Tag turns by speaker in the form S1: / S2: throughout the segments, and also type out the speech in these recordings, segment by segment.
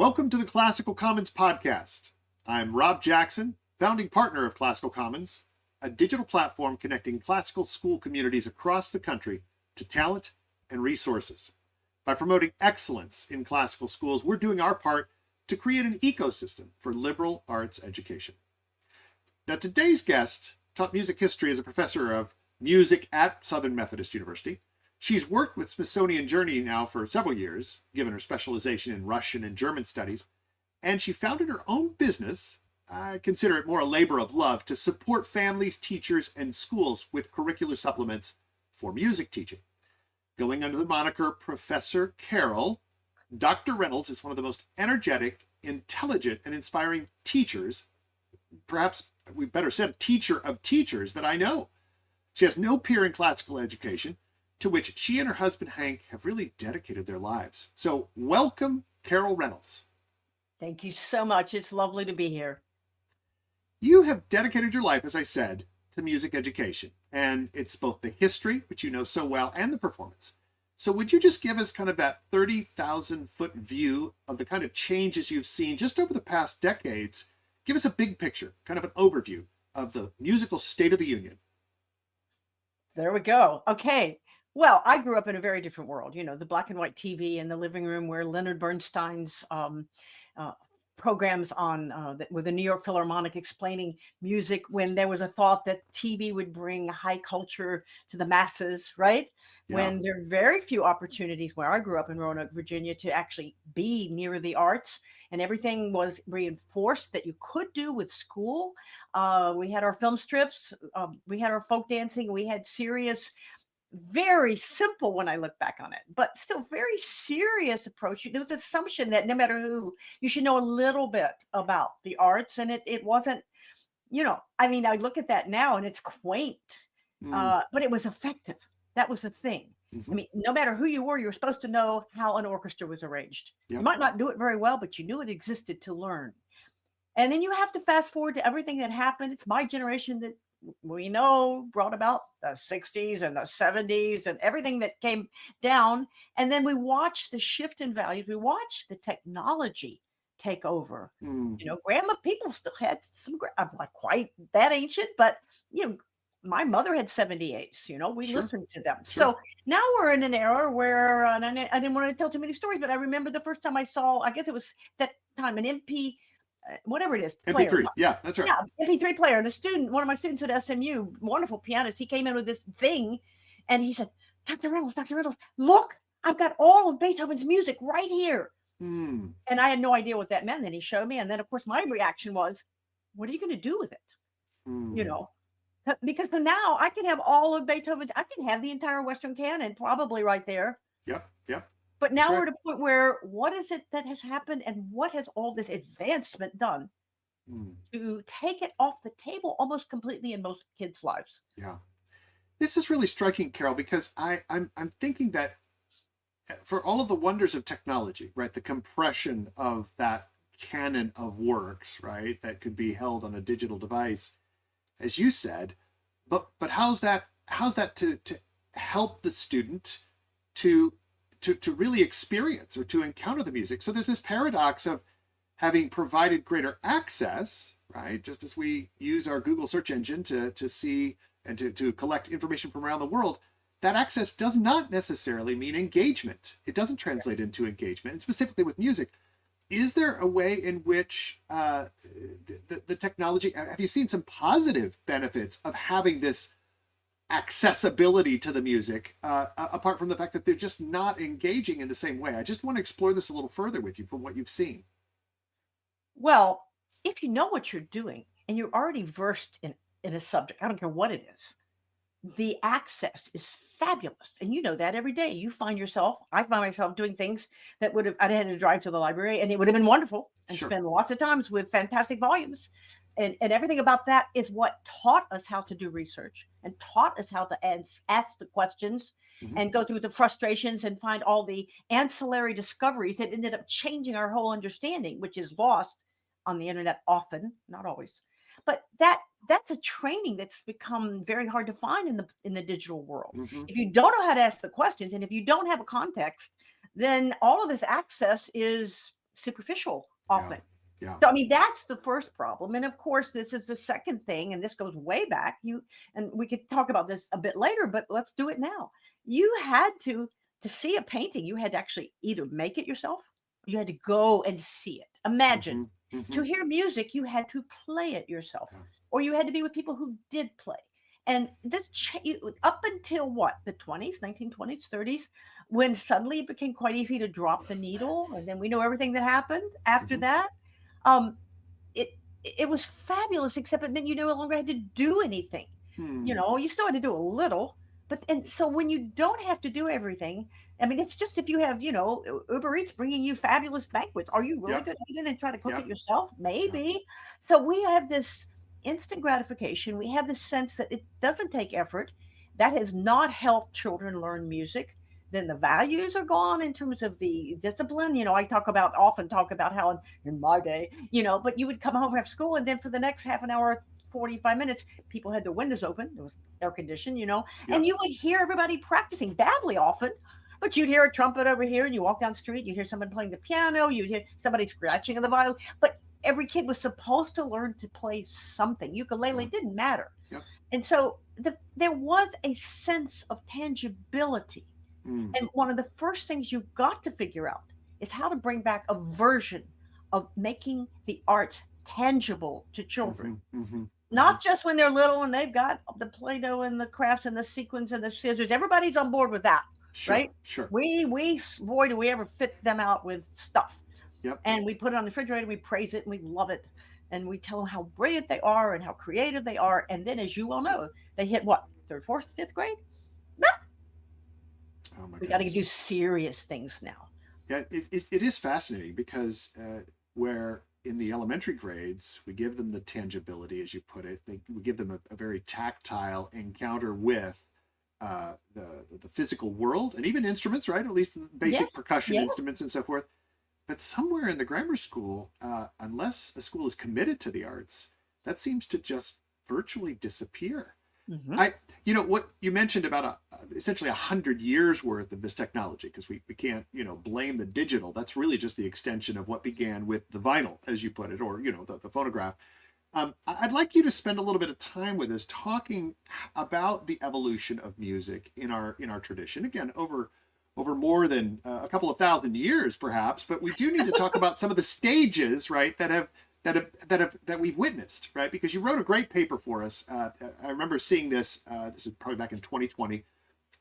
S1: Welcome to the Classical Commons podcast. I'm Rob Jackson, founding partner of Classical Commons, a digital platform connecting classical school communities across the country to talent and resources. By promoting excellence in classical schools, we're doing our part to create an ecosystem for liberal arts education. Now, today's guest taught music history as a professor of music at Southern Methodist University. She's worked with Smithsonian Journey now for several years, given her specialization in Russian and German studies, and she founded her own business, I consider it more a labor of love, to support families, teachers, and schools with curricular supplements for music teaching. Going under the moniker Professor Carol, Dr. Reynolds is one of the most energetic, intelligent, and inspiring teachers, perhaps we better said teacher of teachers, that I know. She has no peer in classical education, to which she and her husband Hank have really dedicated their lives. So welcome, Carol Reynolds.
S2: Thank you so much. It's lovely to be here.
S1: You have dedicated your life, as I said, to music education, and it's both the history, which you know so well, and the performance. So would you just give us kind of that 30,000-foot view of the kind of changes you've seen just over the past decades? Give us a big picture, kind of an overview of the musical state of the union.
S2: There we go. Okay. Well, I grew up in a very different world, the black and white TV in the living room where Leonard Bernstein's programs on with the New York Philharmonic explaining music, when there was a thought that TV would bring high culture to the masses, right? Yeah. When there are very few opportunities where I grew up in Roanoke, Virginia, to actually be near the arts, and everything was reinforced that you could do with school. We had our film strips, we had our folk dancing, we had serious, very simple when I look back on it, but still very serious approach. There was an assumption that no matter who, you should know a little bit about the arts. And it wasn't, I look at that now and it's quaint, but it was effective. That was the thing. Mm-hmm. I mean, no matter who you were supposed to know how an orchestra was arranged. Yep. You might not do it very well, but you knew it existed to learn. And then you have to fast forward to everything that happened. It's my generation that we know brought about the 60s and the 70s and everything that came down. And then we watched the shift in values. We watched the technology take over. Grandma people still had some, I'm not quite that ancient, but my mother had 78s, we Sure. listened to them. Sure. So now we're in an era where, and I didn't want to tell too many stories, but I remember the first time I saw, I guess it was that time, an MP, whatever it is, player.
S1: MP3. Yeah, that's right.
S2: Yeah, MP3 player. And one of my students at SMU, wonderful pianist, he came in with this thing and he said, Dr. Reynolds, look, I've got all of Beethoven's music right here. And I had no idea what that meant. Then he showed me. And then, of course, my reaction was, what are you going to do with it? Because now I can have all of Beethoven's, I can have the entire Western canon probably right there.
S1: Yep.
S2: But now we're at a point where, what is it that has happened and what has all this advancement done to take it off the table almost completely in most kids' lives?
S1: Yeah. This is really striking, Carol, because I'm thinking that for all of the wonders of technology, right, the compression of that canon of works, right, that could be held on a digital device, as you said, but how's that to help the student to really experience or to encounter the music? So there's this paradox of having provided greater access, right? Just as we use our Google search engine to see and to collect information from around the world, that access does not necessarily mean engagement. It doesn't translate into engagement, and specifically with music. Is there a way in which the technology, have you seen some positive benefits of having this accessibility to the music, apart from the fact that they're just not engaging in the same way? I just want to explore this a little further with you from what you've seen.
S2: Well, if you know what you're doing and you're already versed in a subject, I don't care what it is, the access is fabulous. And you know that every day you I find myself doing things that I had to drive to the library and it would have been wonderful and Sure. spend lots of times with fantastic volumes. And everything about that is what taught us how to do research and taught us how to ask the questions and go through the frustrations and find all the ancillary discoveries that ended up changing our whole understanding, which is lost on the internet often, not always. But that's a training that's become very hard to find in the digital world. If you don't know how to ask the questions and if you don't have a context, then all of this access is superficial
S1: Yeah.
S2: often.
S1: Yeah.
S2: So, I mean, that's the first problem. And of course, this is the second thing, and this goes way back. And we could talk about this a bit later, but let's do it now. You had to see a painting, you had to actually either make it yourself, or you had to go and see it. Imagine
S1: Hmm.
S2: to
S1: Hmm.
S2: hear music, you had to play it yourself,
S1: Yeah.
S2: or you had to be with people who did play. And this up until what, the 20s, 1920s, 30s, when suddenly it became quite easy to drop the needle, and then we know everything that happened after
S1: Hmm.
S2: that. um, it it was fabulous, except it meant you no longer had to do anything.
S1: Hmm.
S2: You still had to do a little, but and so when you don't have to do everything, I mean, it's just if you have, Uber Eats bringing you fabulous banquets, are you really
S1: Yep.
S2: going to eat it and try to cook it
S1: Yep.
S2: yourself?
S1: Yep.
S2: Maybe. So we have this instant gratification. We have this sense that it doesn't take effort. That has not helped children learn music. Then the values are gone in terms of the discipline. I often talk about how in my day, but you would come home from school, and then for the next half an hour, 45 minutes, people had their windows open. It was air conditioned, and
S1: Yep.
S2: you would hear everybody practicing badly often. But you'd hear a trumpet over here, and you walk down the street, you'd hear someone playing the piano, you'd hear somebody scratching on the violin. But every kid was supposed to learn to play something. Ukulele
S1: Yeah.
S2: didn't matter.
S1: Yep.
S2: And so there was a sense of tangibility.
S1: Mm.
S2: And one of the first things you've got to figure out is how to bring back a version of making the arts tangible to children.
S1: Hmm. Hmm. Hmm.
S2: Not just when they're little and they've got the Play-Doh and the crafts and the sequins and the scissors. Everybody's on board with that,
S1: Sure.
S2: right?
S1: Sure.
S2: We boy, do we ever fit them out with stuff.
S1: Yep.
S2: And we put it on the refrigerator, we praise it, and we love it. And we tell them how brilliant they are and how creative they are. And then, as you well know, they hit what, third, fourth, fifth grade?
S1: Oh my
S2: We got to
S1: goodness.
S2: do serious things now.
S1: Yeah, it is fascinating because where in the elementary grades we give them the tangibility, as you put it, we give them a very tactile encounter with the physical world and even instruments, right? At least the basic
S2: Yes,
S1: percussion
S2: yes.
S1: instruments and so forth. But somewhere in the grammar school, unless a school is committed to the arts, that seems to just virtually disappear.
S2: Hmm.
S1: What you mentioned about essentially 100 years worth of this technology, because we can't, blame the digital. That's really just the extension of what began with the vinyl, as you put it, or, the phonograph. I'd like you to spend a little bit of time with us talking about the evolution of music in our tradition. Again, over more than a couple of thousand years, perhaps, but we do need to talk about some of the stages, right, that we've witnessed, right? Because you wrote a great paper for us. I remember seeing this. This is probably back in 2020,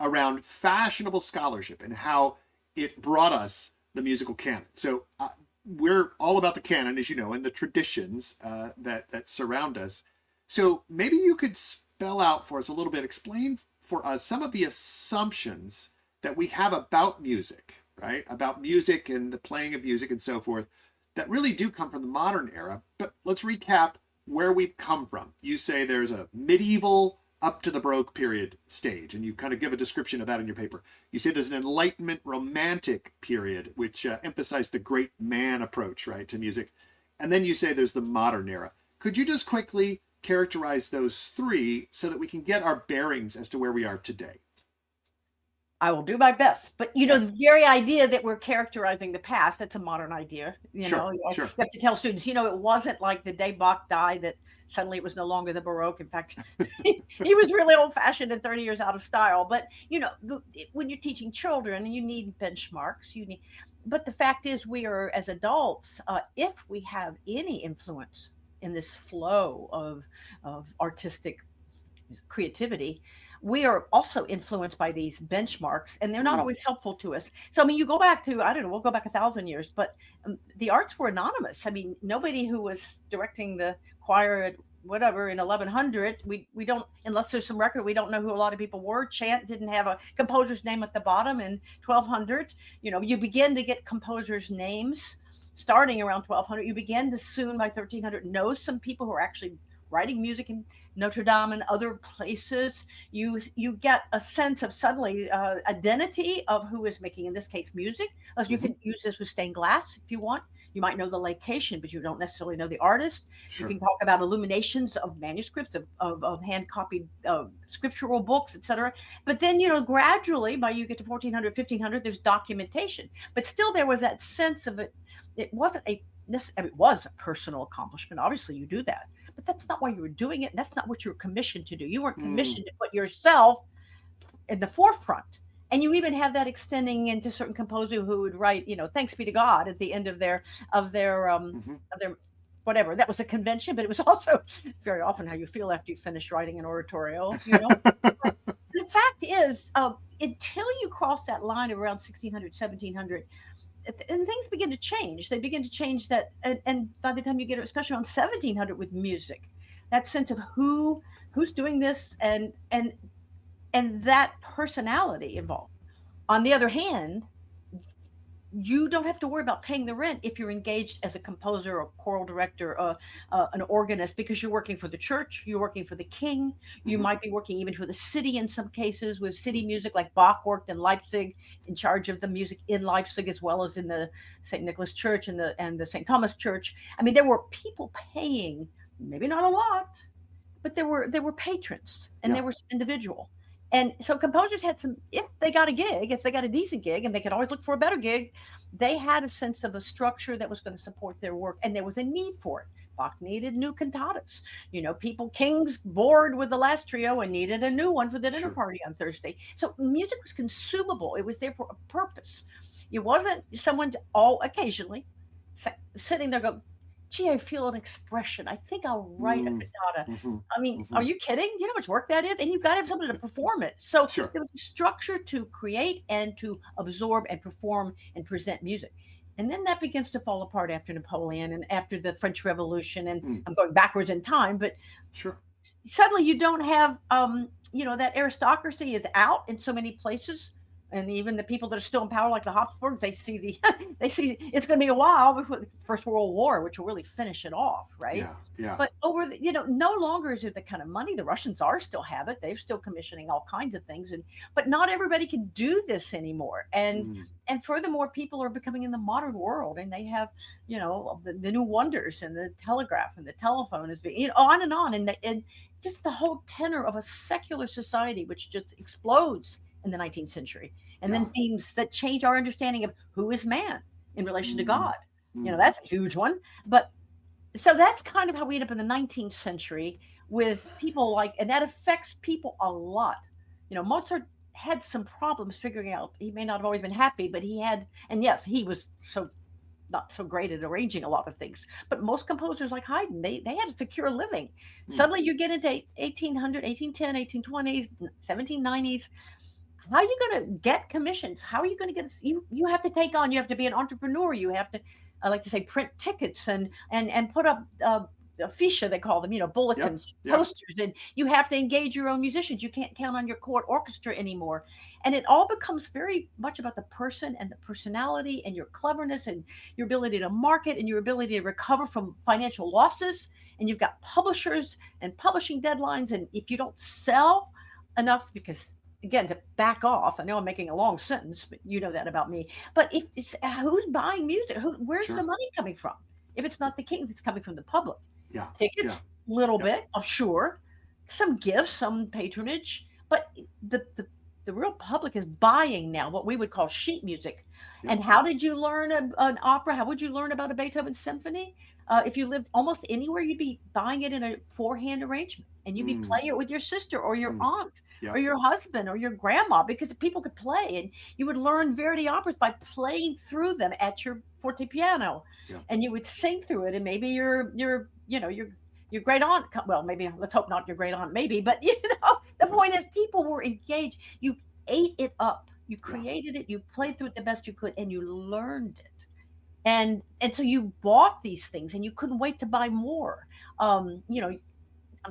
S1: around fashionable scholarship and how it brought us the musical canon. So we're all about the canon, as you know, and the traditions that surround us. So maybe you could spell out for us a little bit, explain for us some of the assumptions that we have about music, right? About music and the playing of music and so forth, that really do come from the modern era. But let's recap where we've come from. You say there's a medieval up to the Baroque period stage, and you kind of give a description of that in your paper. You say there's an Enlightenment Romantic period, which emphasized the great man approach, right, to music. And then you say there's the modern era. Could you just quickly characterize those three so that we can get our bearings as to where we are today?
S2: I will do my best. But
S1: Okay.
S2: the very idea that we're characterizing the past, that's a modern idea.
S1: Sure.
S2: You
S1: Sure.
S2: have to tell students, it wasn't like the day Bach died that suddenly it was no longer the Baroque. In fact, he was really old fashioned and 30 years out of style. But, when you're teaching children, you need benchmarks. But the fact is, we are, as adults, if we have any influence in this flow of artistic creativity, we are also influenced by these benchmarks, and they're not
S1: Mm.
S2: always helpful to us. So, I mean, you go back to, I don't know, we'll go back 1,000 years, but the arts were anonymous. I mean, nobody who was directing the choir at whatever in 1100, we don't, unless there's some record, we don't know who a lot of people were. Chant didn't have a composer's name at the bottom in 1200. You begin to get composers' names starting around 1200. You begin to soon by 1300 know some people who are actually writing music in Notre Dame and other places, you get a sense of suddenly identity of who is making, in this case, music. You
S1: Hmm.
S2: can use this with stained glass if you want. You might know the location, but you don't necessarily know the artist. You
S1: Sure.
S2: can talk about illuminations of manuscripts, of hand copied scriptural books, etc. But then, gradually, by you get to 1400, 1500, there's documentation. But still, there was that sense of it. It wasn't a I mean, it was a personal accomplishment. Obviously, you do that, but that's not why you were doing it. That's not what you were commissioned to do. You weren't
S1: Mm.
S2: commissioned to put yourself in the forefront. And you even have that extending into certain composers who would write, "Thanks be to God" at the end
S1: Hmm.
S2: of their whatever. That was a convention, but it was also very often how you feel after you finish writing an oratorio. But the fact is, until you cross that line of around 1600, 1700, and things begin to change. They begin to change that, and by the time you get, especially on 1700 with music, that sense of who's doing this, and that personality involved. On the other hand, you don't have to worry about paying the rent if you're engaged as a composer or choral director, an organist, because you're working for the church, you're working for the king, you
S1: Hmm.
S2: might be working even for the city in some cases with city music, like Bach worked in Leipzig, in charge of the music in Leipzig as well as in the St. Nicholas Church and the St. Thomas Church. I mean, there were people paying, maybe not a lot, but there were patrons and
S1: Yeah.
S2: there was individual. And so composers had some, if they got a gig, if they got a decent gig, and they could always look for a better gig, they had a sense of a structure that was going to support their work, and there was a need for it. Bach needed new cantatas. Kings bored with the last trio and needed a new one for the dinner
S1: Sure.
S2: party on Thursday. So music was consumable. It was there for a purpose. It wasn't someone all occasionally sitting there go, "Gee, I feel an expression. I think I'll write a
S1: Mm.
S2: cantata."
S1: Hmm.
S2: I mean, are
S1: Hmm.
S2: you kidding? Do you know how much work that is? And you've got to have somebody to perform it. So
S1: Sure.
S2: there was a structure to create and to absorb and perform and present music. And then that begins to fall apart after Napoleon and after the French Revolution. And
S1: Mm.
S2: I'm going backwards in time, but
S1: Sure.
S2: suddenly you don't have that aristocracy is out in so many places. And even the people that are still in power, like the Habsburgs, they see they see it's going to be a while before the First World War, which will really finish it off, right?
S1: Yeah. Yeah.
S2: But no longer is it the kind of money. The Russians are still have it. They're still commissioning all kinds of things, but not everybody can do this anymore. And
S1: Mm.
S2: and furthermore, people are becoming in the modern world, and they have the new wonders, and the telegraph and the telephone is being, on and on, and just the whole tenor of a secular society, which just explodes in the 19th century. And
S1: Yeah.
S2: then themes that change our understanding of who is man in relation to
S1: Mm.
S2: God.
S1: Mm.
S2: That's a huge one. But so that's kind of how we end up in the 19th century with people and that affects people a lot. Mozart had some problems figuring out, he may not have always been happy, but he had, and yes, he was so not so great at arranging a lot of things. But most composers like Haydn, they had a secure living.
S1: Mm.
S2: Suddenly you get into 1800, 1810, 1820s, 1790s. How are you going to get commissions? How are you going to get you have to take on, you have to be an entrepreneur. You have to, I like to say, print tickets and put up fiche, they call them,
S1: Yep.
S2: bulletins,
S1: Yep.
S2: posters, and you have to engage your own musicians. You can't count on your court orchestra anymore. And it all becomes very much about the person and the personality and your cleverness and your ability to market and your ability to recover from financial losses. And you've got publishers and publishing deadlines. And if you don't sell enough, because again, to back off, I know I'm making a long sentence, but you know that about me. But if it's who's buying music, where's the
S1: Sure.
S2: money coming from? If it's not the king, it's coming from the public.
S1: Yeah. Yeah.
S2: Tickets, little
S1: Yep.
S2: bit, of sure, some gifts, some patronage, but the real public is buying now what we would call sheet music.
S1: Yep.
S2: And how did you learn an opera? How would you learn about a Beethoven symphony? If you lived almost anywhere, you'd be buying it in a four-hand arrangement, and you'd be
S1: Mm.
S2: playing it with your sister or your
S1: Mm.
S2: aunt or
S1: Yep.
S2: your husband or your grandma, because people could play, and you would learn Verdi operas by playing through them at your fortepiano,
S1: Yep.
S2: and you would sing through it, and maybe your great aunt, well, maybe, let's hope not your great aunt, maybe, but the point is, people were engaged. You ate it up, you
S1: Yeah.
S2: created it, you played through it the best you could, and you learned it. And so you bought these things, and you couldn't wait to buy more. um you know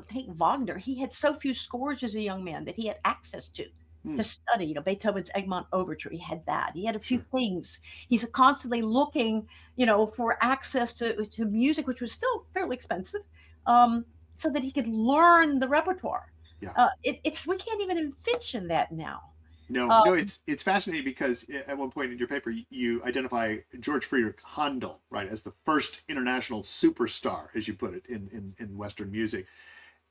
S2: Take Wagner. He had so few scores as a young man that he had access to
S1: Mm.
S2: study. Beethoven's Egmont Overture, he had that. He had a few
S1: Sure.
S2: things. He's constantly looking, for access to music, which was still fairly expensive. Um, so that he could learn the repertoire.
S1: Yeah.
S2: It's we can't even envision that now.
S1: No,
S2: Uh,
S1: no, it's fascinating because at one point in your paper you identify George Friedrich Handel, right, as the first international superstar, as you put it, in Western music.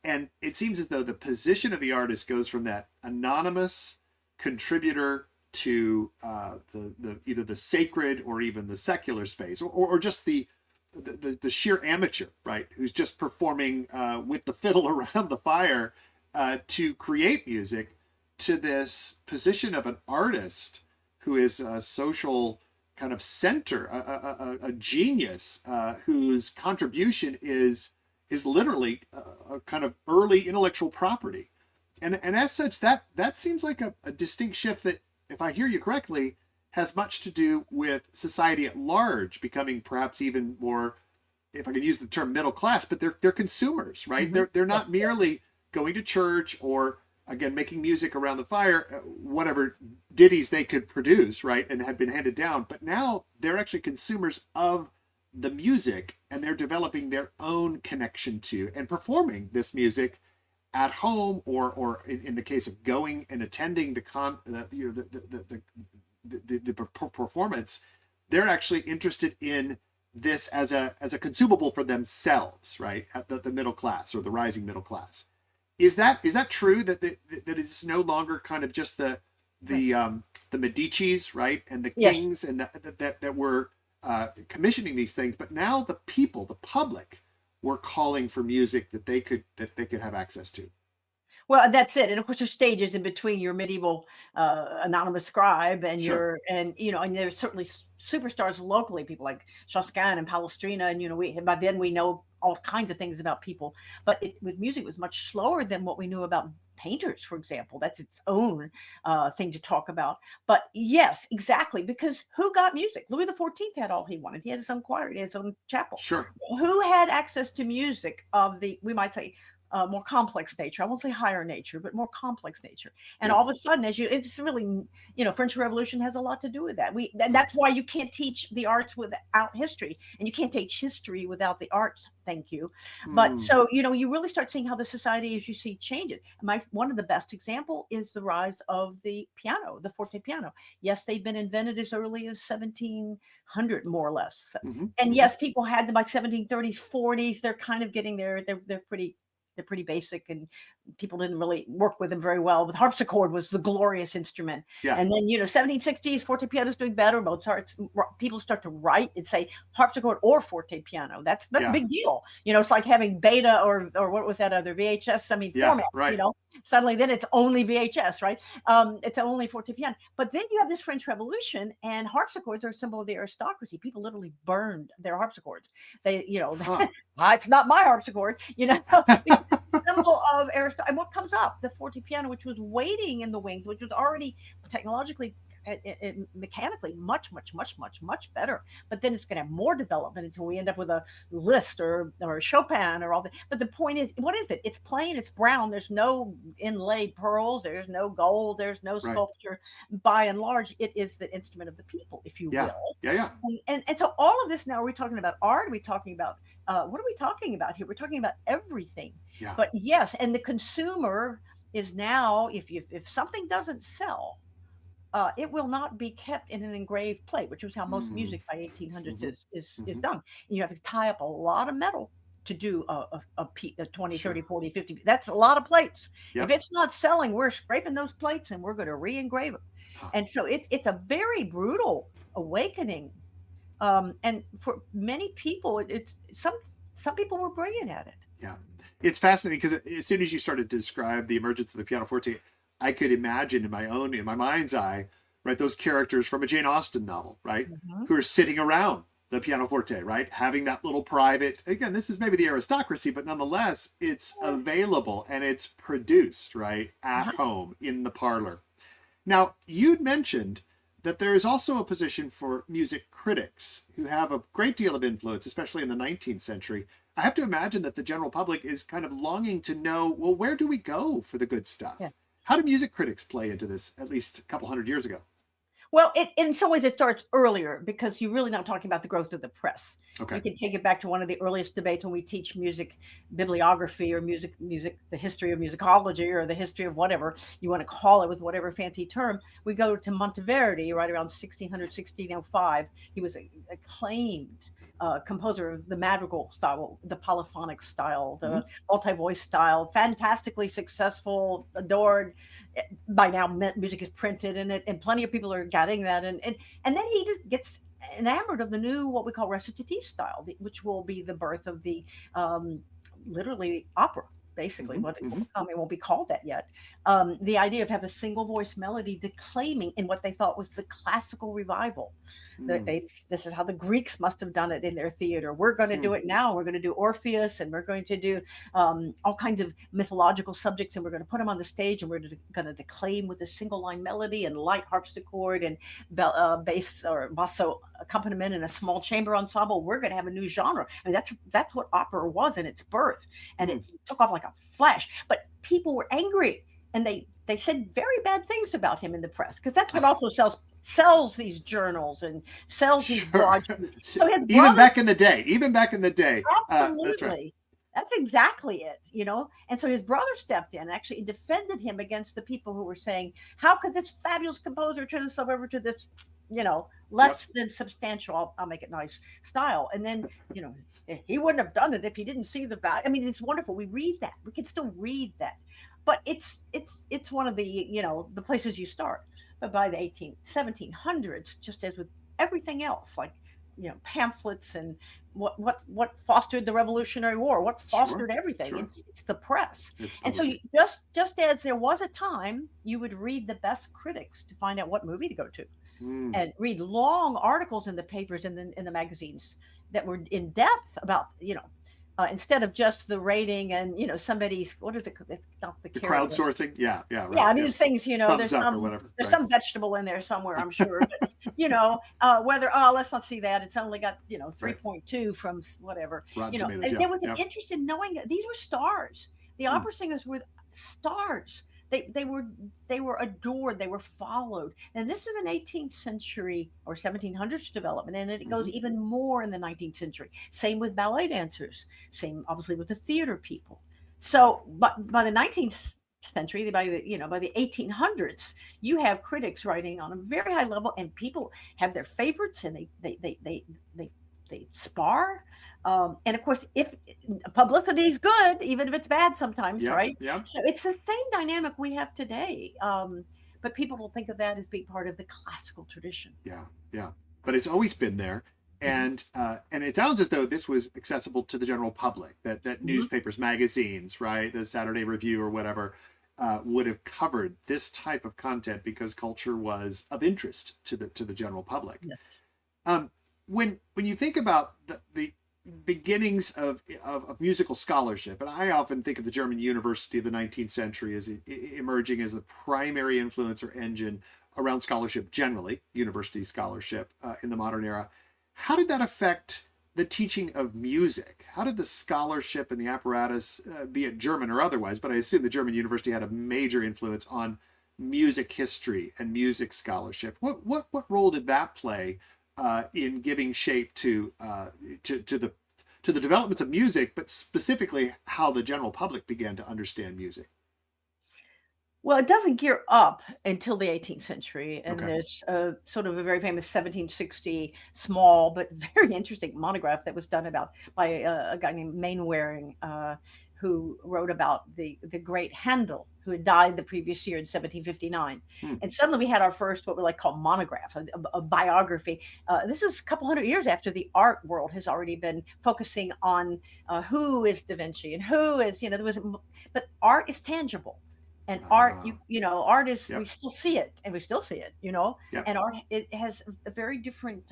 S1: And it seems as though the position of the artist goes from that anonymous contributor to the either the sacred or even the secular space, or just the sheer amateur, right, who's just performing with the fiddle around the fire to create music, to this position of an artist who is a social kind of center, a genius whose contribution is literally a kind of early intellectual property. And as such, that seems like a distinct shift that, if I hear you correctly, has much to do with society at large becoming perhaps even more, if I can use the term, middle class, but they're consumers, right?
S2: mhm.
S1: They're not
S2: Yes.
S1: merely going to church or, again, making music around the fire, whatever ditties they could produce, right, and had been handed down. But now they're actually consumers of the music, and they're developing their own connection to and performing this music at home, or in the case of going and attending the performance. They're actually interested in this as a consumable for themselves, right, at the middle class or the rising middle class. Is that true, that that it's no longer kind of just
S2: Right.
S1: the Medicis, right, and the
S2: Yes.
S1: kings, and that were commissioning these things, but now the people, the public, were calling for music that they could have access to?
S2: Well, that's it, and of course, there's stages in between your medieval, anonymous scribe and
S1: Sure.
S2: your and there's certainly superstars locally, people like Josquin and Palestrina, and we by then we know all kinds of things about people. But with music, it was much slower than what we knew about painters, for example. That's its own thing to talk about. But yes, exactly, because who got music? Louis XIV had all he wanted. He had his own choir, he had his own chapel.
S1: Sure.
S2: Who had access to music of the, we might say, more complex nature. I won't say higher nature, but more complex nature. And
S1: Yeah.
S2: all of a sudden, it's really, French Revolution has a lot to do with that. And that's why you can't teach the arts without history, and you can't teach history without the arts. Thank you. But
S1: Hmm.
S2: so, you really start seeing how the society, as you see, changes. One of the best example is the rise of the piano, the forte piano. Yes, they've been invented as early as 1700, more or less.
S1: Mm-hmm.
S2: And
S1: Mm-hmm.
S2: yes, people had them by 1730s, 40s. They're kind of getting there. They're pretty basic, and people didn't really work with them very well. But harpsichord was the glorious instrument.
S1: Yeah.
S2: And then 1760s, forte piano is doing better. Mozart's people start to write and say harpsichord or forte piano. That's a
S1: Yeah.
S2: big deal. It's like having beta or what was that other VHS? I mean,
S1: Yeah.
S2: format.
S1: Right.
S2: Suddenly then it's only VHS, right? It's only forte piano. But then you have this French Revolution, and harpsichords are a symbol of the aristocracy. People literally burned their harpsichords. They,
S1: Huh.
S2: it's not my harpsichord, symbol of Aristotle. And what comes up? The forte piano, which was waiting in the wings, which was already technologically and mechanically much, much, much, much, much better. But then it's going to have more development until we end up with a Liszt or Chopin or all that. But the point is, what is it? It's plain, it's brown. There's no inlaid pearls. There's no gold. There's no
S1: Right.
S2: sculpture. By and large, it is the instrument of the people, if you
S1: Yeah.
S2: will.
S1: Yeah. Yeah.
S2: And so all of this now, are we talking about art? Are we talking about what are we talking about here? We're talking about everything.
S1: Yeah.
S2: But yes, and the consumer is now, if something doesn't sell, it will not be kept in an engraved plate, which was how most
S1: Mm.
S2: music by 1800s
S1: Mm-hmm.
S2: is
S1: Mm-hmm.
S2: done. And you have to tie up a lot of metal to do a 20,
S1: Sure.
S2: 30, 40, 50. That's a lot of plates. If
S1: Yep.
S2: it's not selling, we're scraping those plates and we're going to re-engrave them.
S1: Huh.
S2: And so it's a very brutal awakening. And for many people, it's some people were brilliant at it.
S1: Yeah. It's fascinating because as soon as you started to describe the emergence of the pianoforte, I could imagine in my mind's eye, right, those characters from a Jane Austen novel, right,
S2: Mhm.
S1: who are sitting around the pianoforte, right, having that little private. Again, this is maybe the aristocracy, but nonetheless, it's available and it's produced, right, at
S2: Uh-huh.
S1: home in the parlor. Now, you'd mentioned that there is also a position for music critics who have a great deal of influence, especially in the 19th century. I have to imagine that the general public is kind of longing to know, well, where do we go for the good
S2: Yeah.
S1: stuff? How do music critics play into this, at least a couple hundred years ago?
S2: Well, in some ways, it starts earlier because you're really not talking about the growth of the press. You
S1: Okay.
S2: can take it back to one of the earliest debates when we teach music bibliography or the history of musicology or the history of whatever you want to call it with whatever fancy term. We go to Monteverdi right around 1600, 1605. He was acclaimed composer of the madrigal style, the polyphonic style,
S1: Hmm.
S2: the multi-voice style, fantastically successful, adored. By now music is printed in it and plenty of people are getting that, and then he just gets enamored of the new what we call recitative style, which will be the birth of the um, literally opera, basically.
S1: Hmm.
S2: What it will
S1: Hmm.
S2: become, it won't be called that yet. The idea of have a single voice melody declaiming in what they thought was the classical revival.
S1: Mm.
S2: This is how the Greeks must have done it in their theater. We're going to
S1: Hmm.
S2: do it now. We're going to do Orpheus, and we're going to do all kinds of mythological subjects, and we're going to put them on the stage, and we're going to declaim with a single line melody and light harpsichord and bass or basso accompaniment and a small chamber ensemble. We're going to have a new genre. I mean, that's what opera was in its birth, and
S1: Hmm.
S2: it took off like a flash. But people were angry, and they said very bad things about him in the press because that's what also sells these journals and sells these
S1: Sure.
S2: broadsheets. So his
S1: Even
S2: brother,
S1: back in the day, that's right.
S2: absolutely, that's exactly it, you know. And so his brother stepped in and actually defended him against the people who were saying, "How could this fabulous composer turn himself over to this,
S1: Yep.
S2: less than substantial? I'll make it nice style." And then, you know, he wouldn't have done it if he didn't see the value. I mean, it's wonderful. We read that. We can still read that, but it's one of the the places you start. But by the 1700s, just as with everything else, like pamphlets and what fostered the Revolutionary War, what
S1: Sure.
S2: fostered everything,
S1: Sure.
S2: it's the press.
S1: It's
S2: And so
S1: publishing.
S2: just as there was a time you would read the best critics to find out what movie to go to,
S1: Mm.
S2: and read long articles in the papers and in the magazines that were in depth about instead of just the rating and somebody's what is it, it's not the
S1: The
S2: carrot.
S1: crowdsourcing. Yeah. Yeah.
S2: Yeah,
S1: Right.
S2: I mean,
S1: Yeah.
S2: there's things,
S1: Thumbs up or whatever.
S2: there's
S1: Right.
S2: some vegetable in there somewhere, I'm sure. But whether let's not see that. It's only got,
S1: Right.
S2: 3.2 from whatever.
S1: Rotten Tomatoes.
S2: And
S1: Yeah.
S2: there was an
S1: Yeah.
S2: interest in knowing that these were stars. The
S1: Mm.
S2: opera singers were stars. They were adored, they were followed. And this is an 18th century or 1700s development, and it goes
S1: Hmm.
S2: even more in the 19th century. Same with ballet dancers, same obviously with the theater people. So, but by the 19th century, by the 1800s, you have critics writing on a very high level, and people have their favorites, and they spar. And of course, if publicity is good, even if it's bad sometimes,
S1: Yep.
S2: right?
S1: Yep.
S2: So it's the same dynamic we have today. But people don't think of that as being part of the classical tradition.
S1: Yeah. Yeah. But it's always been there.
S2: Mhm.
S1: And it sounds as though this was accessible to the general public, that
S2: Mhm.
S1: newspapers, magazines, right, the Saturday Review or whatever, would have covered this type of content because culture was of interest to the general public.
S2: Yes.
S1: Um, when you think about the beginnings of musical scholarship, and I often think of the German university of the 19th century as emerging as the primary influence or engine around scholarship generally, university scholarship in the modern era. How did that affect the teaching of music? How did the scholarship and the apparatus, be it German or otherwise, but I assume the German university had a major influence on music history and music scholarship. What role did that play in giving shape to the developments of music, but specifically how the general public began to understand music?
S2: Well, it doesn't gear up until the 18th century, and
S1: Okay.
S2: there's sort of a very famous 1760 small but very interesting monograph that was done by a guy named Mainwaring, who wrote about the great Handel, who had died the previous year in 1759.
S1: Hmm.
S2: And suddenly we had our first what we like call monograph, a biography. This is a couple hundred years after the art world has already been focusing on who is Da Vinci and who is but art is tangible. And art,
S1: Uh,
S2: art is, we
S1: yep.
S2: still see it, and we still see it,
S1: Yep.
S2: and art, it has a very different,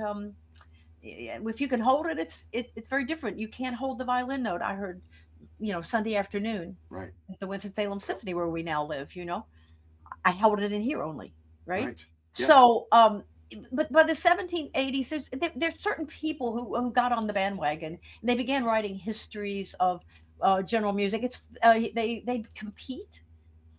S2: if you can hold it, it's very different. You can't hold the violin note. I heard, Sunday afternoon
S1: Right.
S2: at the Winston-Salem Symphony where we now live, I held it in here only, right?
S1: Right. Yep.
S2: So, but by the 1780s, there's certain people who got on the bandwagon. They began writing histories of general music. They compete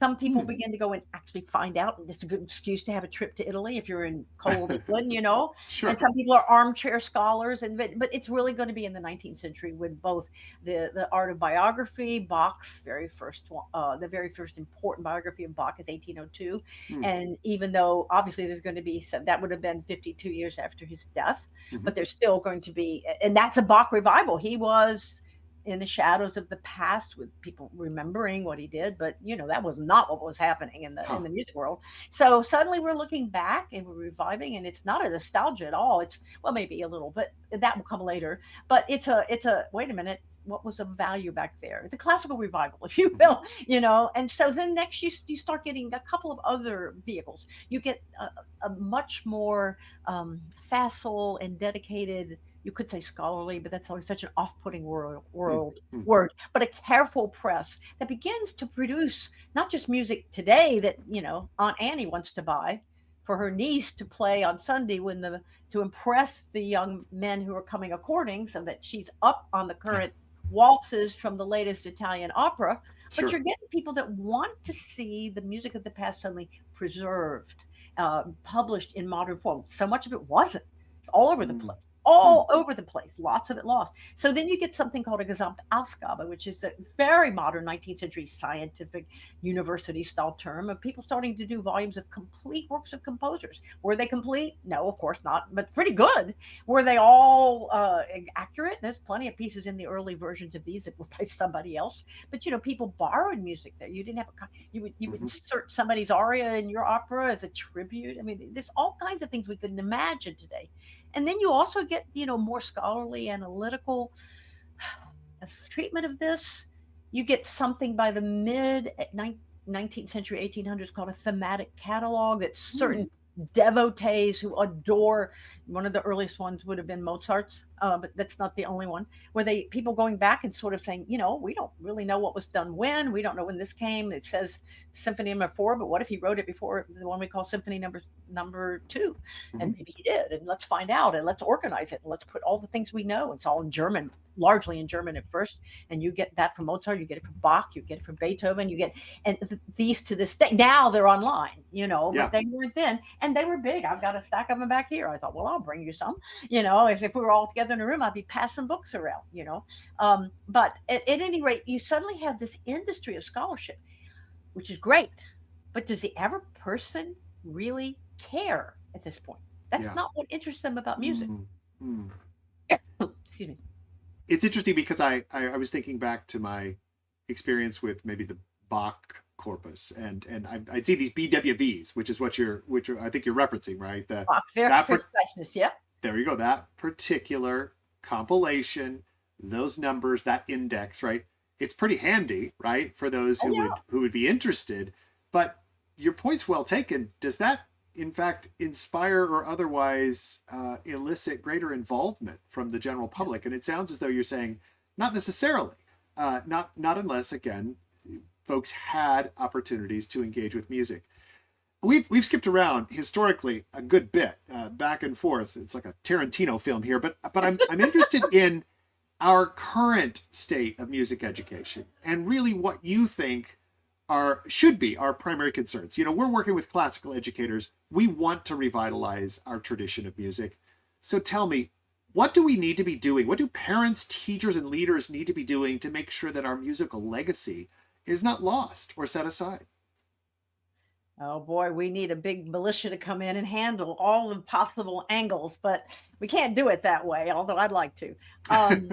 S2: Some people
S1: Hmm.
S2: begin to go and actually find out. And it's a good excuse to have a trip to Italy if you're in cold England, you know. And
S1: Sure.
S2: some people are armchair scholars, and but it's really going to be in the 19th century with both the art of biography. Bach's very first one, the very first important biography of Bach is 1802,
S1: Hmm.
S2: and even though obviously there's going to be some, that would have been 52 years after his death,
S1: Hmm.
S2: but there's still going to be, and that's a Bach revival. He was in the shadows of the past with people remembering what he did, but you know that was not what was happening in
S1: Huh.
S2: the music world. So suddenly we're looking back and we're reviving, and it's not a nostalgia at all. It's, well, maybe a little, but that will come later. But it's a wait a minute, what was of value back there? It's a classical revival, if you
S1: Hmm.
S2: will, you know. And so then next you start getting a couple of other vehicles. You get a much more facile and dedicated, you could say scholarly, but that's always such an off-putting
S1: Hmm.
S2: world
S1: Hmm.
S2: word, but a careful press that begins to produce not just music today that, you know, Aunt Annie wants to buy for her niece to play on Sunday when the to impress the young men who are coming a courting, so that she's up on the current waltzes from the latest Italian opera. But
S1: Sure.
S2: you're getting people that want to see the music of the past suddenly preserved, published in modern form. So much of it wasn't. It's all over the
S1: Hmm.
S2: place.
S1: Hmm.
S2: All over the place. Lots of it lost. So then you get something called a Gesamtausgabe, which is a very modern 19th century scientific university style term of people starting to do volumes of complete works of composers. Were they complete? No, of course not, but pretty good. Were they all accurate? There's plenty of pieces in the early versions of these that were by somebody else. But you know, people borrowed music there. You didn't have you would
S1: Hmm.
S2: insert somebody's aria in your opera as a tribute. I mean, there's all kinds of things we couldn't imagine today. And then you also get, you know, more scholarly, analytical treatment of this. You get something by the mid 19th century, 1800s called a thematic catalog that
S1: Hmm.
S2: certain devotees who adore, one of the earliest ones would have been Mozart's, but that's not the only one, where they people going back and sort of saying, you know, we don't really know what was done when, we don't know when this came. It says Symphony number 4, but what if he wrote it before the one we call Symphony number 2?
S1: Hmm.
S2: And maybe he did, and let's find out, and let's organize it, and let's put all the things we know. It's all in German, largely in German at first, and you get that from Mozart, you get it from Bach, you get it from Beethoven, you get, and these to this day now they're online, you know, but
S1: Yeah.
S2: they weren't then, and they were big. I've got a stack of them back here. I thought, well, I'll bring you some, you know, if we were all together in a room, I'd be passing books around, you know. But at any rate, you suddenly have this industry of scholarship, which is great, but does the average person really care at this point? That's
S1: Yeah.
S2: not what interests them about music.
S1: Hmm. Hmm.
S2: Excuse me.
S1: It's interesting because I was thinking back to my experience with maybe the Bach corpus, and I'd see these BWVs, which is which I think you're referencing, right?
S2: Fair,
S1: That
S2: fair ciseness. Yep.
S1: there you go, that particular compilation, those numbers, that index, right? It's pretty handy, right, for those
S2: Oh yeah.
S1: who would be interested. But your point's well taken. Does that in fact inspire or otherwise elicit greater involvement from the general public? And it sounds as though you're saying not necessarily, not unless again folks had opportunities to engage with music. We've skipped around historically a good bit, back and forth. It's like a Tarantino film here, but I'm interested in our current state of music education and really what you think are should be our primary concerns. You know, we're working with classical educators. We want to revitalize our tradition of music. So tell me, what do we need to be doing? What do parents, teachers, and leaders need to be doing to make sure that our musical legacy is not lost or set aside?
S2: Oh boy, we need a big militia to come in and handle all the possible angles, but we can't do it that way, although I'd like to. Um,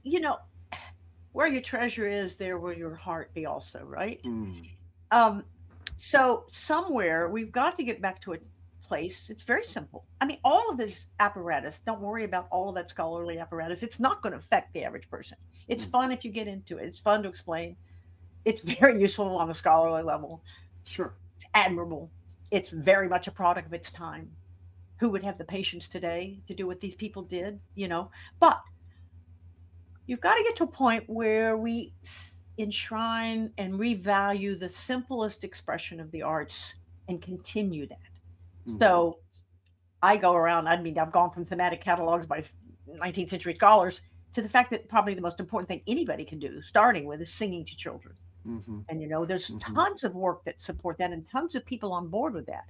S2: you know, where your treasure is, there will your heart be also, right?
S1: Hmm.
S2: Um, so somewhere we've got to get back to a place. It's very simple. I mean, all of this apparatus, don't worry about all of that scholarly apparatus. It's not going to affect the average person. It's
S1: Hmm.
S2: fun if you get into it. It's fun to explain. It's very useful on a scholarly level.
S1: Sure.
S2: It's admirable. It's very much a product of its time. Who would have the patience today to do what these people did, you know? But you've got to get to a point where we enshrine and revalue the simplest expression of the arts and continue that.
S1: Hmm.
S2: So I go around, I mean, I've gone from thematic catalogs by 19th century scholars to the fact that probably the most important thing anybody can do, starting with, is singing to children.
S1: Mm-hmm.
S2: And there's
S1: Mm-hmm.
S2: tons of work that support that, and tons of people on board with that.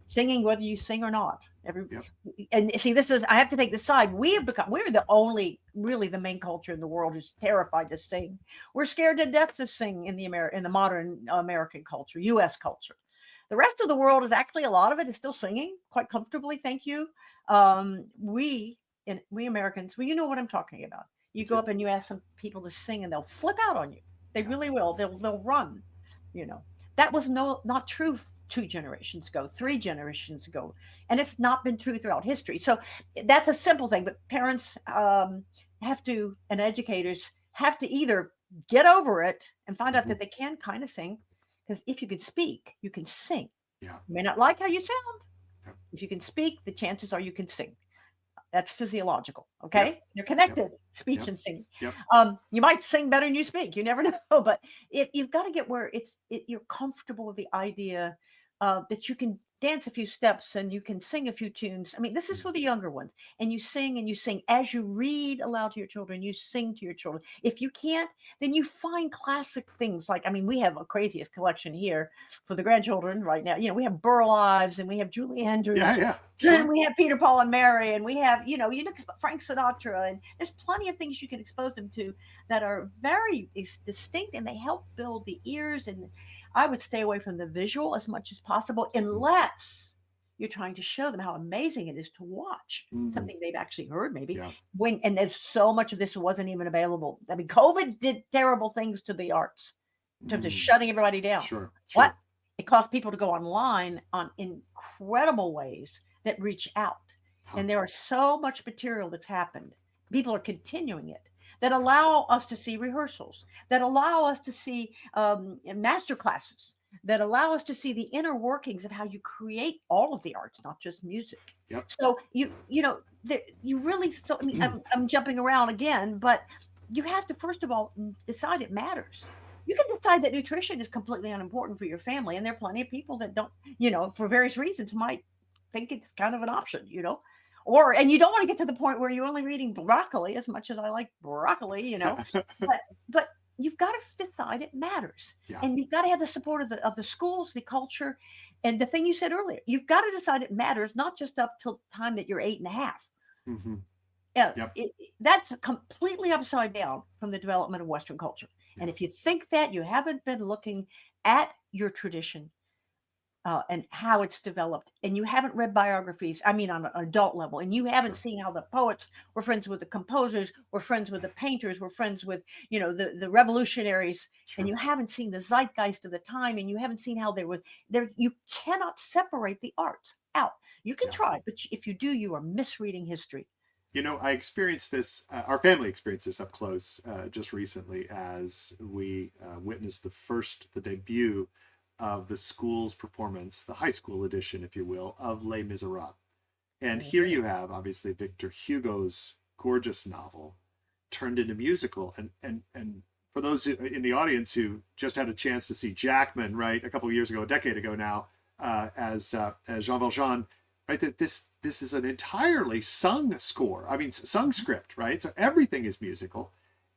S2: Singing, whether you sing or not.
S1: Yep.
S2: And see, I have to take this side. We're the only, really, the main culture in the world who's terrified to sing. We're scared to death to sing in the modern American culture, U.S. culture. The rest of the world is actually, a lot of it is still singing quite comfortably. Thank you. We Americans, well, you know what I'm talking about. You go up and you ask some people to sing, and they'll flip out on you. They really will. They'll run. You know, that was not true 2 generations ago, 3 generations ago, and it's not been true throughout history. So that's a simple thing, but parents have to, and educators have to, either get over it and find out that they can kind of sing, because if you can speak, you can sing.
S1: Yeah.
S2: You may not like how you sound.
S1: Yeah.
S2: If you can speak, the chances are you can sing. That's physiological. Okay.
S1: Yep.
S2: They're connected, speech
S1: Yep.
S2: and singing.
S1: Yep.
S2: You might sing better than you speak. You never know, but you've got to get where you're comfortable with the idea that you can dance a few steps and you can sing a few tunes. I mean, this is for the younger ones. And you sing as you read aloud to your children, you sing to your children. If you can't, then you find classic things. Like, I mean, we have a craziest collection here for the grandchildren right now. We have Burl Ives, and we have Julie Andrews.
S1: Yeah. Sure.
S2: And we have Peter, Paul, and Mary, and we have, Frank Sinatra, and there's plenty of things you can expose them to that are very distinct, and they help build the ears. And I would stay away from the visual as much as possible, unless you're trying to show them how amazing it is to watch something they've actually heard, maybe.
S1: Yeah.
S2: And there's so much of this wasn't even available. I mean, COVID did terrible things to the arts in terms of shutting everybody down.
S1: Sure.
S2: What? It caused people to go online on incredible ways that reach out. And there are so much material that's happened. People are continuing it, that allow us to see rehearsals, that allow us to see master classes, that allow us to see the inner workings of how you create all of the arts, not just music.
S1: Yep.
S2: So you really, so I mean, I'm jumping around again, but you have to, first of all, decide it matters. You can decide that nutrition is completely unimportant for your family. And there are plenty of people that don't, for various reasons, might think it's kind of an option, and you don't want to get to the point where you're only eating broccoli, as much as I like broccoli, but you've got to decide it matters.
S1: Yeah.
S2: And you've got to have the support of the schools, the culture, and the thing you said earlier, you've got to decide it matters, not just up till the time that you're 8.5.
S1: Mm-hmm.
S2: Yep. That's completely upside down from the development of Western culture. Yeah. And if you think that, you haven't been looking at your tradition and how it's developed, and you haven't read biographies, I mean, on an adult level, and you haven't seen how the poets were friends with the composers, were friends with the painters, were friends with, the revolutionaries, and you haven't seen the zeitgeist of the time, and you haven't seen how they were there. You cannot separate the arts out. You can try, but if you do, you are misreading history.
S1: I experienced this, our family experienced this up close just recently, as we witnessed the debut of the school's performance, the high school edition, if you will, of Les Miserables. And here you have, obviously, Victor Hugo's gorgeous novel turned into musical. And for those in the audience who just had a chance to see Jackman, right, a couple of years ago, a decade ago now, as Jean Valjean, right, that this is an entirely sung script, right? So everything is musical.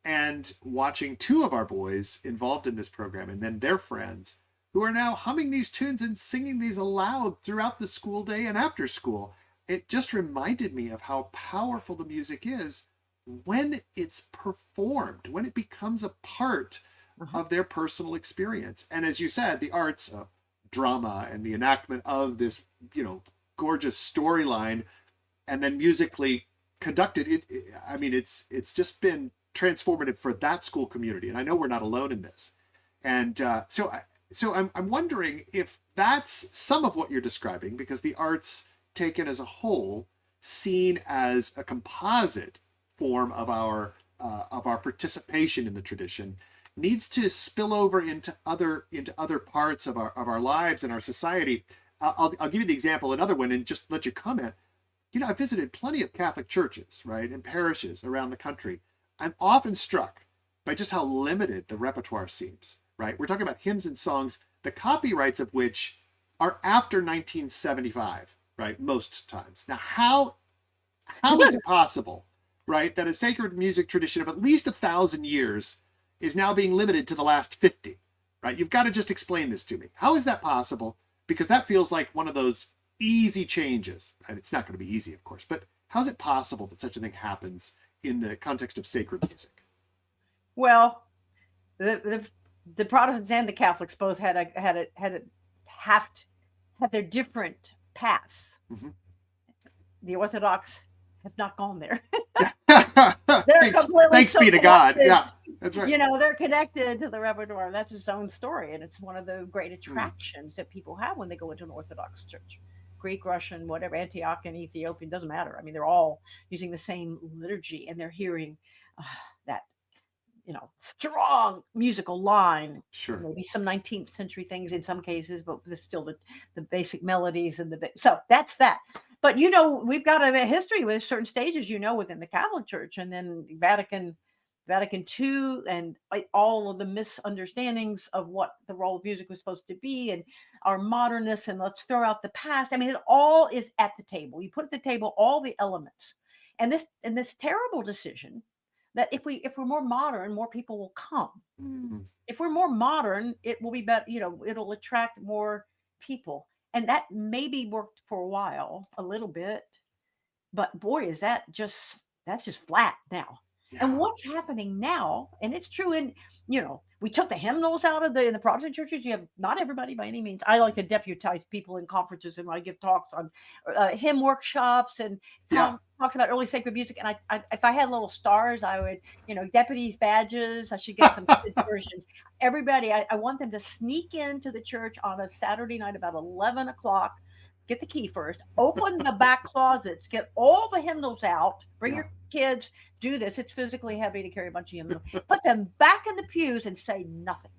S1: And watching 2 of our boys involved in this program, and then their friends, who are now humming these tunes and singing these aloud throughout the school day and after school, it just reminded me of how powerful the music is when it's performed, when it becomes a part of their personal experience. And as you said, the arts of drama and the enactment of this, gorgeous storyline, and then musically conducted, it's just been transformative for that school community. And I know we're not alone in this. And so I'm wondering if that's some of what you're describing, because the arts taken as a whole, seen as a composite form of our participation in the tradition, needs to spill over into other parts of our lives and our society. I'll give you the example, another one, and just let you comment. I visited plenty of Catholic churches, right, and parishes around the country. I'm often struck by just how limited the repertoire seems. Right, we're talking about hymns and songs, the copyrights of which are after 1975, right, most times. Now, how is it possible, right, that a sacred music tradition of at least 1,000 years is now being limited to the last 50? right? You've got to just explain this to me. How is that possible? Because that feels like one of those easy changes. And it's not going to be easy, of course, but how is it possible that such a thing happens in the context of sacred music?
S2: Well, the Protestants and the Catholics both have their different paths.
S1: Mm-hmm.
S2: The Orthodox have not gone there.
S1: Thanks be to God. Yeah, that's right.
S2: They're connected to the repertoire. That's its own story, and it's one of the great attractions that people have when they go into an Orthodox church. Greek, Russian, whatever, Antiochian, Ethiopian, doesn't matter. I mean, they're all using the same liturgy, and they're hearing that strong musical line.
S1: Sure.
S2: Maybe some 19th century things in some cases, but there's still the basic melodies and so that's that. But we've got a history with certain stages, within the Catholic Church, and then Vatican II, and all of the misunderstandings of what the role of music was supposed to be, and our modernness, and let's throw out the past. I mean, it all is at the table. You put at the table all the elements, and this terrible decision that if we're more modern, more people will come. If we're more modern, it will be better. It'll attract more people, and that maybe worked for a while, a little bit, but boy, that's just flat now. Yeah. And what's happening now, and it's true in, we took the hymnals out of in the Protestant churches. You have not everybody by any means. I like to deputize people in conferences, and I give talks on hymn workshops and talks about early sacred music. And I if I had little stars, I would, deputies badges. I should get some versions. Everybody, I want them to sneak into the church on a Saturday night about 11 o'clock. Get the key first, open the back closets, get all the hymnals out, bring your kids, do this. It's physically heavy to carry a bunch of hymnals, put them back in the pews and say nothing,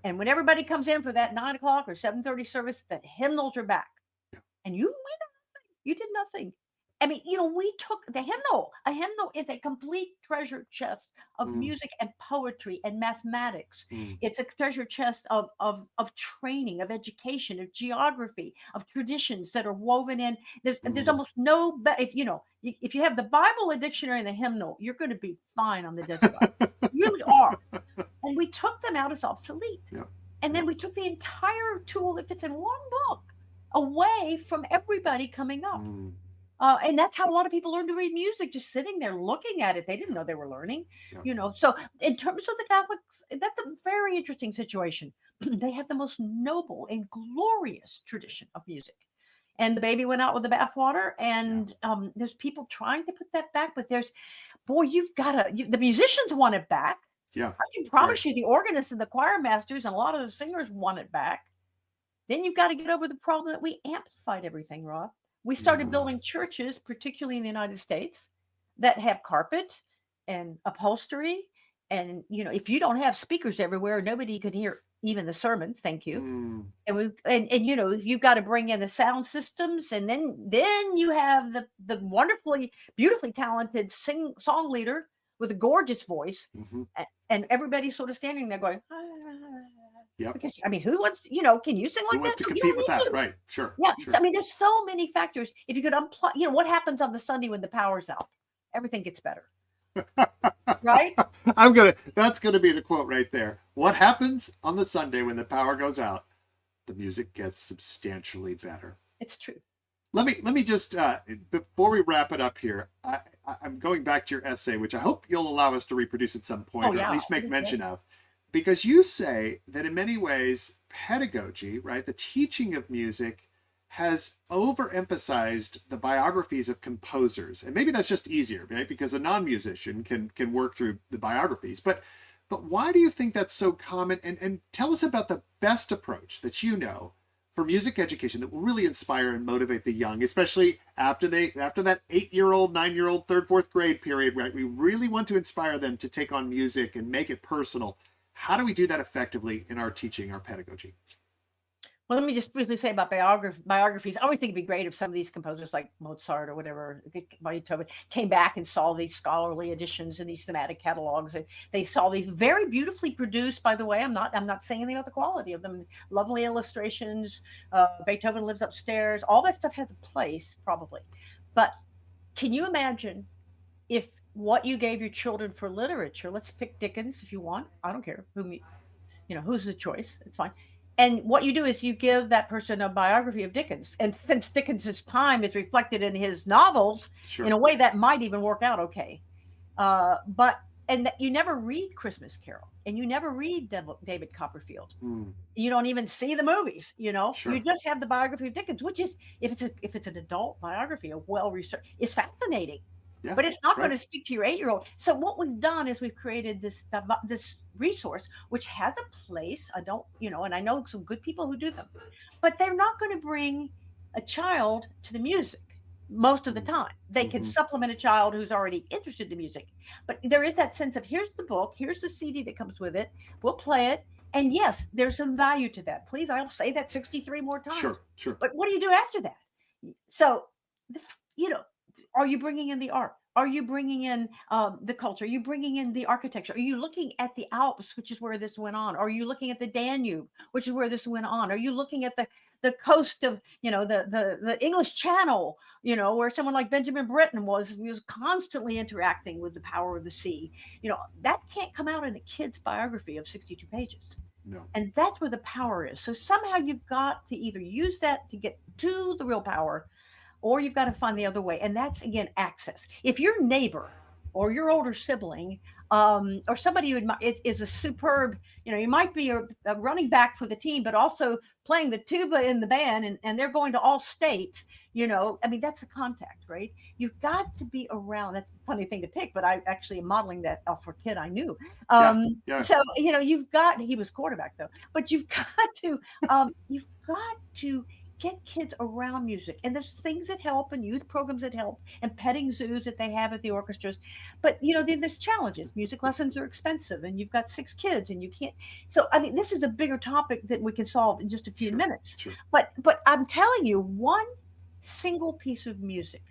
S2: and when everybody comes in for that 9 o'clock or 7:30 service, the hymnals are back, and you did nothing. I mean, we took the hymnal. A hymnal is a complete treasure chest of music and poetry and mathematics. It's a treasure chest of training, of education, of geography, of traditions that are woven in. There's almost no, if you have the Bible, a dictionary, and the hymnal, you're going to be fine on the desert. You really are. And we took them out as obsolete. Yeah. And then we took the entire tool that fits in one book away from everybody coming up. And that's how a lot of people learn to read music, just sitting there looking at it. They didn't know they were learning, So in terms of the Catholics, that's a very interesting situation. They have the most noble and glorious tradition of music. And the baby went out with the bathwater, and there's people trying to put that back. But the musicians want it back. Yeah, I can promise you the organists and the choir masters and a lot of the singers want it back. Then you've got to get over the problem that we amplified everything, Rob. We started building churches, particularly in the United States, that have carpet and upholstery. And, if you don't have speakers everywhere, nobody can hear even the sermon. Thank you. And you've got to bring in the sound systems. And then you have the wonderfully, beautifully talented song leader with a gorgeous voice. And everybody's sort of standing there going, yeah, because who wants, can you sing like that?
S1: Who wants to compete with that? Right. Sure.
S2: Yeah.
S1: Sure.
S2: There's so many factors. If you could unplug, what happens on the Sunday when the power's out? Everything gets better. Right?
S1: That's going to be the quote right there. What happens on the Sunday when the power goes out? The music gets substantially better.
S2: It's true.
S1: Let me just, before we wrap it up here, I'm going back to your essay, which I hope you'll allow us to reproduce at some point, or at least make mention of. Because you say that in many ways, pedagogy, right, the teaching of music, has overemphasized the biographies of composers. And maybe that's just easier, right? Because a non-musician can work through the biographies. But why do you think that's so common? And tell us about the best approach that you know for music education that will really inspire and motivate the young, especially after that 8-year-old, 9-year-old, 3rd, 4th grade period, right? We really want to inspire them to take on music and make it personal. How do we do that effectively in our teaching, our pedagogy?
S2: Well, let me just briefly say about biographies. I always think it'd be great if some of these composers like Mozart or whatever, Beethoven, came back and saw these scholarly editions and these thematic catalogs. And they saw these very beautifully produced, by the way. I'm not saying anything about the quality of them. Lovely illustrations. Beethoven lives upstairs. All that stuff has a place, probably. But can you imagine if what you gave your children for literature, let's pick Dickens if you want. I don't care who's the choice? It's fine. And what you do is you give that person a biography of Dickens. And since Dickens's time is reflected in his novels, in a way that might even work out okay. But and you never read Christmas Carol, and you never read David Copperfield. You don't even see the movies. You just have the biography of Dickens, which is, if it's an adult biography, a well researched, it's fascinating.
S1: Yeah,
S2: but it's not going to speak to your 8-year-old. So what we've done is we've created this resource, which has a place. I don't, and I know some good people who do them, but they're not going to bring a child to the music most of the time. They can supplement a child who's already interested in music, but there is that sense of, here's the book, here's the CD that comes with it, we'll play it. And yes, there's some value to that. Please, I'll say that 63 more times.
S1: Sure.
S2: But what do you do after that? So, are you bringing in the art? Are you bringing in the culture? Are you bringing in the architecture? Are you looking at the Alps, which is where this went on? Are you looking at the Danube, which is where this went on? Are you looking at the coast of, the English Channel, where someone like Benjamin Britten was constantly interacting with the power of the sea? That can't come out in a kid's biography of 62 pages.
S1: No.
S2: And that's where the power is. So somehow you've got to either use that to get to the real power, or you've got to find the other way. And that's, again, access. If your neighbor or your older sibling or somebody who is a superb, you might be a running back for the team, but also playing the tuba in the band, and they're going to all state, that's a contact, right? You've got to be around. That's a funny thing to pick, but I actually am modeling that off for a kid I knew. So, he was quarterback though, but you've got to get kids around music. And there's things that help, and youth programs that help, and petting zoos that they have at the orchestras. But then there's challenges. Music lessons are expensive, and you've got 6 kids, and you can't. So this is a bigger topic that we can solve in just a few minutes. But I'm telling you, one single piece of music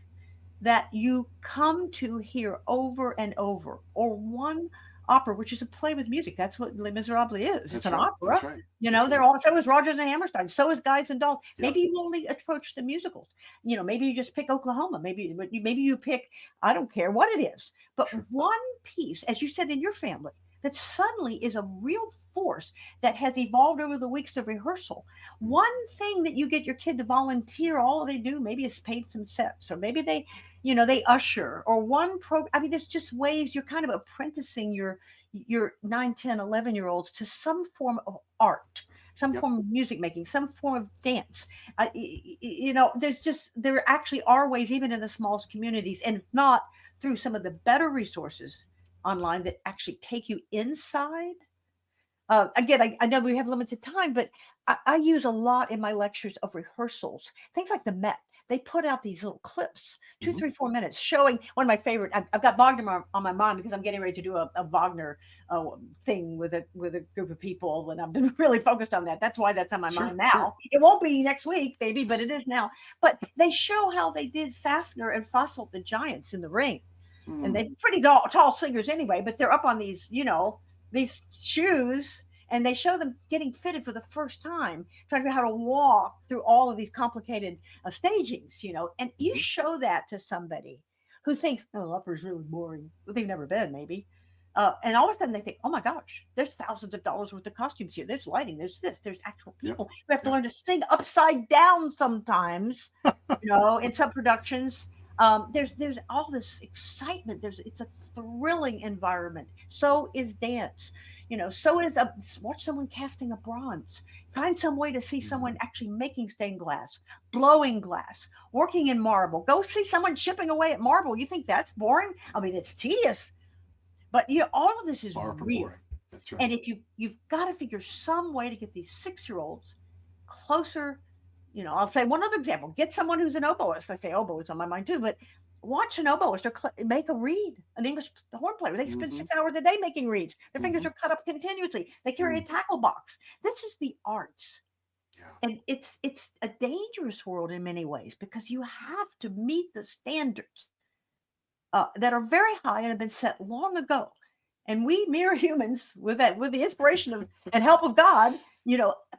S2: that you come to hear over and over, or one opera, which is a play with music. That's what Les Miserables is. It's an opera. They're all, so is Rodgers and Hammerstein. So is Guys and Dolls. Maybe you only approach the musicals. Maybe you just pick Oklahoma. Maybe you pick, I don't care what it is, but one piece, as you said, in your family, that suddenly is a real force that has evolved over the weeks of rehearsal. One thing that you get your kid to volunteer, all they do maybe is paint some sets, or maybe they usher, or one program. There's just ways you're kind of apprenticing your 9, 10, 11-year-olds to some form of art, some form of music making, some form of dance. There actually are ways, even in the smallest communities, and if not through some of the better resources online, that actually take you inside. Again, I know we have limited time, but I use a lot in my lectures of rehearsals. Things like the Met, they put out these little clips, 2, 3, 4 minutes, showing one of my favorite. I've got Wagner on my mind because I'm getting ready to do a Wagner thing with a group of people, and I've been really focused on that. That's why that's on my mind now. It won't be next week, baby, but it is now. But they show how they did Fafner and Fossil, the giants, in the ring. And they're pretty tall singers anyway, but they're up on these, these shoes, and they show them getting fitted for the first time, trying to figure out how to walk through all of these complicated stagings, and you show that to somebody who thinks, oh, opera is really boring, but they've never been, maybe. And all of a sudden they think, oh my gosh, there's thousands of dollars worth of costumes here. There's lighting, there's actual people who have to learn to sing upside down sometimes, in some productions. There's all this excitement. It's a thrilling environment. So is dance. So is watch someone casting a bronze. Find some way to see someone actually making stained glass, blowing glass, working in marble. Go see someone chipping away at marble. You think that's boring? It's tedious. But all of this is real.
S1: That's right.
S2: And if you've got to figure some way to get these 6-year-olds closer. I'll say one other example. Get someone who's an oboist. I say oboist on my mind too, but watch an oboist or make a reed, an English horn player. They spend 6 hours a day making reeds. Their fingers are cut up continuously. They carry a tackle box. This is the arts. And it's a dangerous world in many ways, because you have to meet the standards that are very high and have been set long ago. And we mere humans, with the inspiration of and help of God,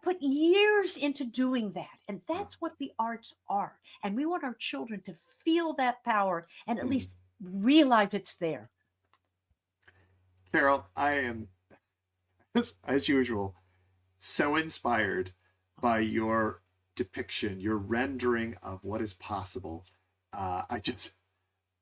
S2: put years into doing that. And that's what the arts are. And we want our children to feel that power and at least realize it's there.
S1: Carol, I am, as usual, so inspired by your depiction, your rendering of what is possible. I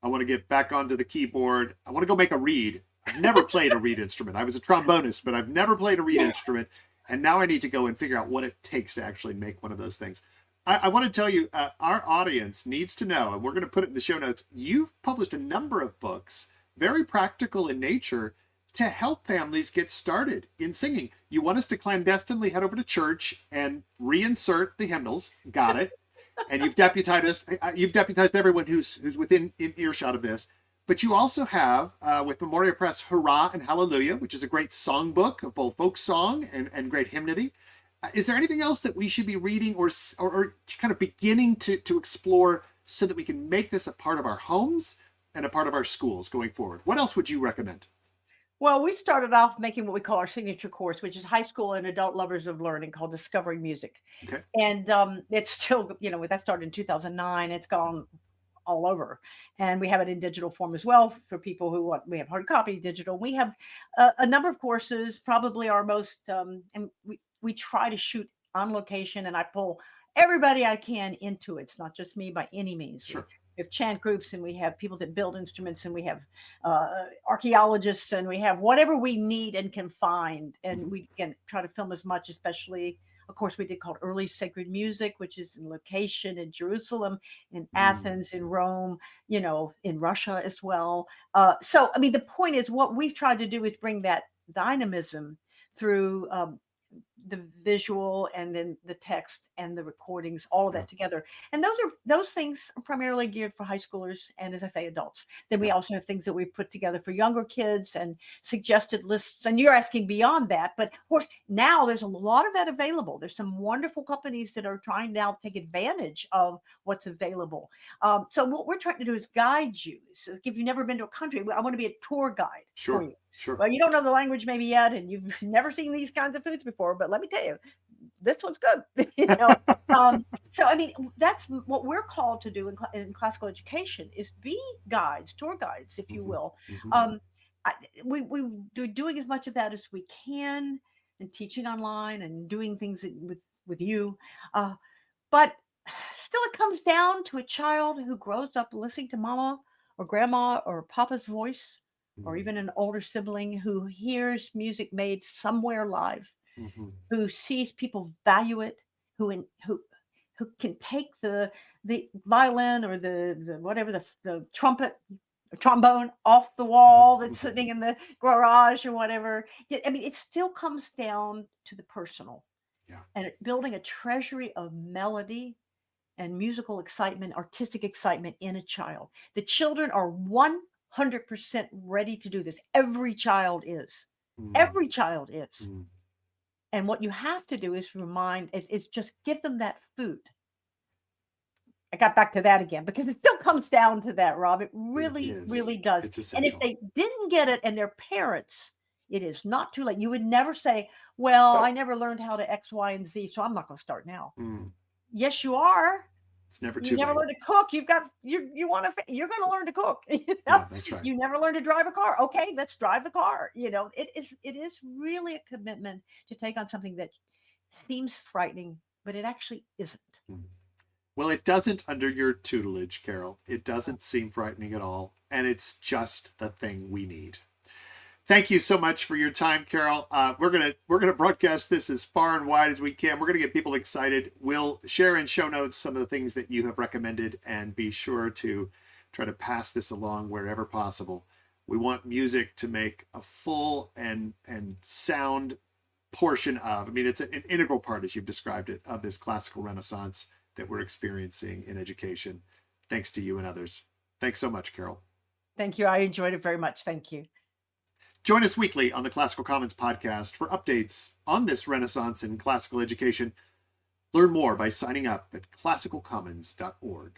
S1: want to get back onto the keyboard. I want to go make a reed. I've never played a reed instrument. I was a trombonist, but I've never played a reed instrument. And now I need to go and figure out what it takes to actually make one of those things. I want to tell you, our audience needs to know, and we're going to put it in the show notes, you've published a number of books, very practical in nature, to help families get started in singing. You want us to clandestinely head over to church and reinsert the hymnals. Got it. And you've deputized everyone who's within earshot of this. But you also have, with Memoria Press, Hurrah and Hallelujah, which is a great songbook of both folk song and great hymnody. Is there anything else that we should be reading or kind of beginning to explore so that we can make this a part of our homes and a part of our schools going forward? What else would you recommend?
S2: Well, we started off making what we call our signature course, which is high school and adult lovers of learning, called Discovering Music.
S1: Okay.
S2: And it's still, that started in 2009. It's gone all over. And we have it in digital form as well for people who want. We have hard copy, digital. We have a number of courses, probably our most, and we try to shoot on location, and I pull everybody I can into it. It's not just me by any means.
S1: Sure.
S2: We have chant groups, and we have people that build instruments, and we have archaeologists, and we have whatever we need and can find. And we can try to film as much, especially, of course, we did called Early Sacred Music, which is in location in Jerusalem, in Athens, in Rome, in Russia as well. So, I mean, the point is, what we've tried to do is bring that dynamism through the visual and then the text and the recordings, all of that together. And those things are primarily geared for high schoolers and, as I say, adults. Then we also have things that we've put together for younger kids and suggested lists. And you're asking beyond that, but of course now there's a lot of that available. There's some wonderful companies that are trying now to take advantage of what's available. So what we're trying to do is guide you. So if you've never been to a country, I want to be a tour guide for you.
S1: Sure.
S2: Well, you don't know the language maybe yet, and you've never seen these kinds of foods before, but let me tell you, this one's good. So, I mean, that's what we're called to do in classical education, is be guides, tour guides, if you will. We're doing as much of that as we can, and teaching online and doing things with you. But still, it comes down to a child who grows up listening to mama or grandma or papa's voice, or even an older sibling who hears music made somewhere live, who sees people value it, who can take the violin or the whatever, the trumpet or trombone off the wall that's sitting in the garage or whatever. I mean, it still comes down to the personal, and building a treasury of melody and musical excitement, artistic excitement in a child. The children are 100% ready to do this. Every child is. Every child is. And what you have to do is it's just give them that food. I got back to that again because it still comes down to that, Rob. It really, really does.
S1: It's essential.
S2: And if they didn't get it and their parents, it is not too late. You would never say, well, I never learned how to X, Y, and Z, so I'm not going to start now. Yes, you are.
S1: It's never too
S2: You never
S1: late.
S2: learned to cook. You're going to learn to cook.
S1: Yeah, that's right.
S2: You never learned to drive a car. Okay, let's drive the car. It is really a commitment to take on something that seems frightening, but it actually isn't.
S1: Well, it doesn't under your tutelage, Carol. It doesn't seem frightening at all, and it's just the thing we need. Thank you so much for your time, Carol. We're gonna broadcast this as far and wide as we can. We're gonna get people excited. We'll share in show notes some of the things that you have recommended, and be sure to try to pass this along wherever possible. We want music to make a full and sound portion of. I mean, it's an integral part, as you've described it, of this classical renaissance that we're experiencing in education. Thanks to you and others. Thanks so much, Carol.
S2: Thank you. I enjoyed it very much. Thank you.
S1: Join us weekly on the Classical Commons podcast for updates on this renaissance in classical education. Learn more by signing up at classicalcommons.org.